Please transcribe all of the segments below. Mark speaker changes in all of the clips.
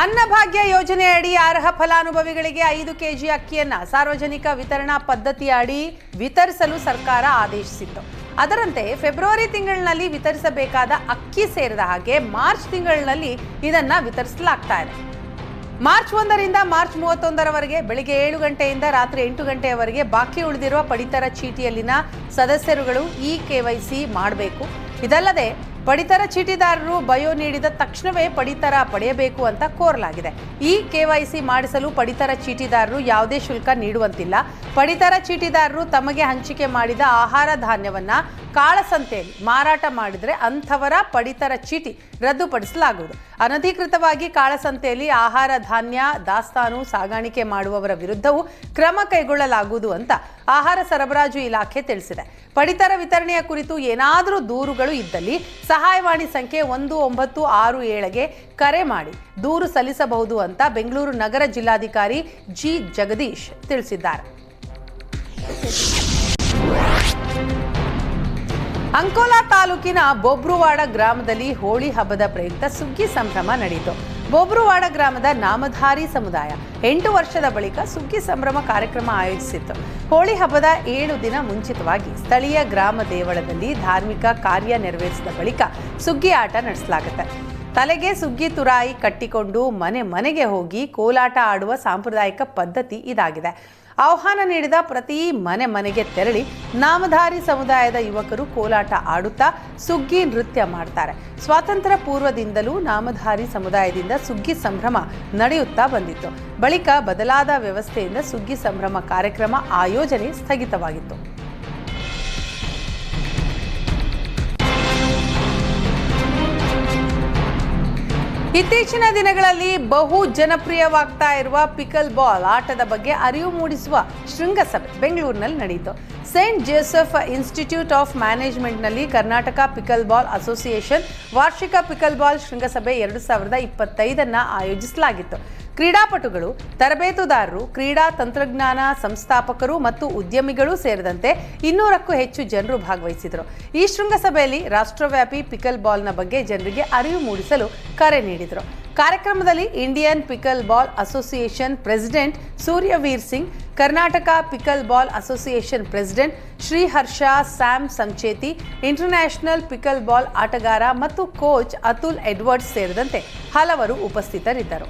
Speaker 1: ಅನ್ನಭಾಗ್ಯ ಯೋಜನೆಯಡಿ ಅರ್ಹ ಫಲಾನುಭವಿಗಳಿಗೆ 5 ಕೆಜಿ ಅಕ್ಕಿಯನ್ನು ಸಾರ್ವಜನಿಕ ವಿತರಣಾ ಪದ್ಧತಿಯ ಅಡಿ ವಿತರಿಸಲು ಸರ್ಕಾರ ಆದೇಶಿಸಿತ್ತು. ಅದರಂತೆ ಫೆಬ್ರವರಿ ತಿಂಗಳಿನಲ್ಲಿ ವಿತರಿಸಬೇಕಾದ ಅಕ್ಕಿ ಸೇರಿದ ಹಾಗೆ ಮಾರ್ಚ್ ತಿಂಗಳಿನಲ್ಲಿ ಇದನ್ನು ವಿತರಿಸಲಾಗ್ತಾ ಇದೆ. ಮಾರ್ಚ್ 1ರಿಂದ ಮಾರ್ಚ್ 31ರವರೆಗೆ ಬೆಳಿಗ್ಗೆ 7 ಗಂಟೆಯಿಂದ ರಾತ್ರಿ 8 ಗಂಟೆಯವರೆಗೆ ಬಾಕಿ ಉಳಿದಿರುವ ಪಡಿತರ ಚೀಟಿಯಲ್ಲಿನ ಸದಸ್ಯರುಗಳು KYC ಮಾಡಬೇಕು. ಇದಲ್ಲದೆ ಪಡಿತರ ಚೀಟಿದಾರರು ಬಯೋ ನೀಡಿದ ತಕ್ಷಣವೇ ಪಡಿತರ ಪಡೆಯಬೇಕು ಅಂತ ಕೋರಲಾಗಿದೆ. KYC ಮಾಡಿಸಲು ಪಡಿತರ ಚೀಟಿದಾರರು ಯಾವುದೇ ಶುಲ್ಕ ನೀಡುವಂತಿಲ್ಲ. ಪಡಿತರ ಚೀಟಿದಾರರು ತಮಗೆ ಹಂಚಿಕೆ ಮಾಡಿದ ಆಹಾರ ಧಾನ್ಯವನ್ನ ಕಾಳಸಂತೆಯಲ್ಲಿ ಮಾರಾಟ ಮಾಡಿದರೆ ಅಂಥವರ ಪಡಿತರ ಚೀಟಿ ರದ್ದುಪಡಿಸಲಾಗುವುದು. ಅನಧಿಕೃತವಾಗಿ ಕಾಳಸಂತೆಯಲ್ಲಿ ಆಹಾರ ಧಾನ್ಯ ದಾಸ್ತಾನು ಸಾಗಾಣಿಕೆ ಮಾಡುವವರ ವಿರುದ್ಧವೂ ಕ್ರಮ ಕೈಗೊಳ್ಳಲಾಗುವುದು ಅಂತ ಆಹಾರ ಸರಬರಾಜು ಇಲಾಖೆ ತಿಳಿಸಿದೆ. ಪಡಿತರ ವಿತರಣೆಯ ಕುರಿತು ಏನಾದರೂ ದೂರುಗಳು ಇದ್ದಲ್ಲಿ ಸಹಾಯವಾಣಿ ಸಂಖ್ಯೆ 1967ಗೆ ಕರೆ ಮಾಡಿ ದೂರು ಸಲ್ಲಿಸಬಹುದು ಅಂತ ಬೆಂಗಳೂರು ನಗರ ಜಿಲ್ಲಾಧಿಕಾರಿ ಜಿ ಜಗದೀಶ್ ತಿಳಿಸಿದ್ದಾರೆ. ಅಂಕೋಲಾ ತಾಲೂಕಿನ ಬೊಬ್ರುವಾಡ ಗ್ರಾಮದಲ್ಲಿ ಹೋಳಿ ಹಬ್ಬದ ಪ್ರಯುಕ್ತ ಸುಗ್ಗಿ ಸಂಭ್ರಮ ನಡೆಯಿತು. ಬೊಬ್ರುವಾಡ ಗ್ರಾಮದ ನಾಮಧಾರಿ ಸಮುದಾಯ 8 ವರ್ಷದ ಬಳಿಕ ಸುಗ್ಗಿ ಸಂಭ್ರಮ ಕಾರ್ಯಕ್ರಮ ಆಯೋಜಿಸಿತ್ತು. ಹೋಳಿ ಹಬ್ಬದ 7 ದಿನ ಮುಂಚಿತವಾಗಿ ಸ್ಥಳೀಯ ಗ್ರಾಮ ದೇವಳದಲ್ಲಿ ಧಾರ್ಮಿಕ ಕಾರ್ಯ ನೆರವೇರಿಸಿದ ಬಳಿಕ ಸುಗ್ಗಿ ಆಟ ನಡೆಸಲಾಗುತ್ತೆ. ತಲೆಗೆ ಸುಗ್ಗಿ ತುರಾಯಿ ಕಟ್ಟಿಕೊಂಡು ಮನೆ ಮನೆಗೆ ಹೋಗಿ ಕೋಲಾಟ ಆಡುವ ಸಾಂಪ್ರದಾಯಿಕ ಪದ್ಧತಿ ಇದಾಗಿದೆ. ಆಹ್ವಾನ ನೀಡಿದ ಪ್ರತಿ ಮನೆಗೆ ತೆರಳಿ ನಾಮಧಾರಿ ಸಮುದಾಯದ ಯುವಕರು ಕೋಲಾಟ ಆಡುತ್ತಾ ಸುಗ್ಗಿ ನೃತ್ಯ ಮಾಡ್ತಾರೆ. ಸ್ವಾತಂತ್ರ್ಯ ಪೂರ್ವದಿಂದಲೂ ನಾಮಧಾರಿ ಸಮುದಾಯದಿಂದ ಸುಗ್ಗಿ ಸಂಭ್ರಮ ನಡೆಯುತ್ತಾ ಬಂದಿತ್ತು. ಬಳಿಕ ಬದಲಾದ ವ್ಯವಸ್ಥೆಯಿಂದ ಸುಗ್ಗಿ ಸಂಭ್ರಮ ಕಾರ್ಯಕ್ರಮ ಆಯೋಜನೆ ಸ್ಥಗಿತವಾಗಿತ್ತು. ಇತ್ತೀಚಿನ ದಿನಗಳಲ್ಲಿ ಬಹು ಜನಪ್ರಿಯವಾಗ್ತಾ ಇರುವ ಪಿಕಲ್ ಬಾಲ್ ಆಟದ ಬಗ್ಗೆ ಅರಿವು ಮೂಡಿಸುವ ಶೃಂಗಸಭೆ ಬೆಂಗಳೂರಿನಲ್ಲಿ ನಡೆಯಿತು. ಸೇಂಟ್ ಜೋಸೆಫ್ ಇನ್ಸ್ಟಿಟ್ಯೂಟ್ ಆಫ್ ಮ್ಯಾನೇಜ್ಮೆಂಟ್ನಲ್ಲಿ ಕರ್ನಾಟಕ ಪಿಕಲ್ ಬಾಲ್ ಅಸೋಸಿಯೇಷನ್ ವಾರ್ಷಿಕ ಪಿಕಲ್ ಬಾಲ್ ಶೃಂಗಸಭೆ 2025 ಆಯೋಜಿಸಲಾಗಿತ್ತು. ಕ್ರೀಡಾಪಟುಗಳು, ತರಬೇತುದಾರರು, ಕ್ರೀಡಾ ತಂತ್ರಜ್ಞಾನ ಸಂಸ್ಥಾಪಕರು ಮತ್ತು ಉದ್ಯಮಿಗಳು ಸೇರಿದಂತೆ 200ಕ್ಕೂ ಹೆಚ್ಚು ಜನರು ಭಾಗವಹಿಸಿದರು. ಈ ಶೃಂಗಸಭೆಯಲ್ಲಿ ರಾಷ್ಟ್ರವ್ಯಾಪಿ ಪಿಕಲ್ ಬಾಲ್ನ ಬಗ್ಗೆ ಜನರಿಗೆ ಅರಿವು ಮೂಡಿಸಲು ಕರೆ ನೀಡಿದರು. ಕಾರ್ಯಕ್ರಮದಲ್ಲಿ Indian pickleball association president Suryaveer Singh, Karnataka pickleball association president Sriharsha Sam Sancheti, international pickleball ಆಟಗಾರ ಮತ್ತು ಕೋಚ್ ಅತುಲ್ ಎಡ್ವರ್ಡ್ಸ್ ಸೇರಿದಂತೆ ಹಲವರು ಉಪಸ್ಥಿತರಿದ್ದರು.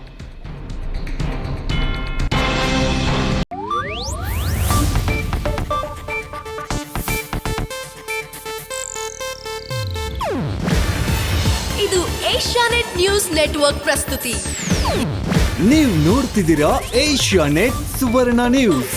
Speaker 2: ಇದು ಏಷ್ಯಾನೆಟ್ ನ್ಯೂಸ್ ನೆಟ್ವರ್ಕ್ ಪ್ರಸ್ತುತಿ.
Speaker 3: ನೀವು ನೋಡ್ತಿದ್ದೀರಾ ಏಷ್ಯಾನೆಟ್ ಸುವರ್ಣ ನ್ಯೂಸ್.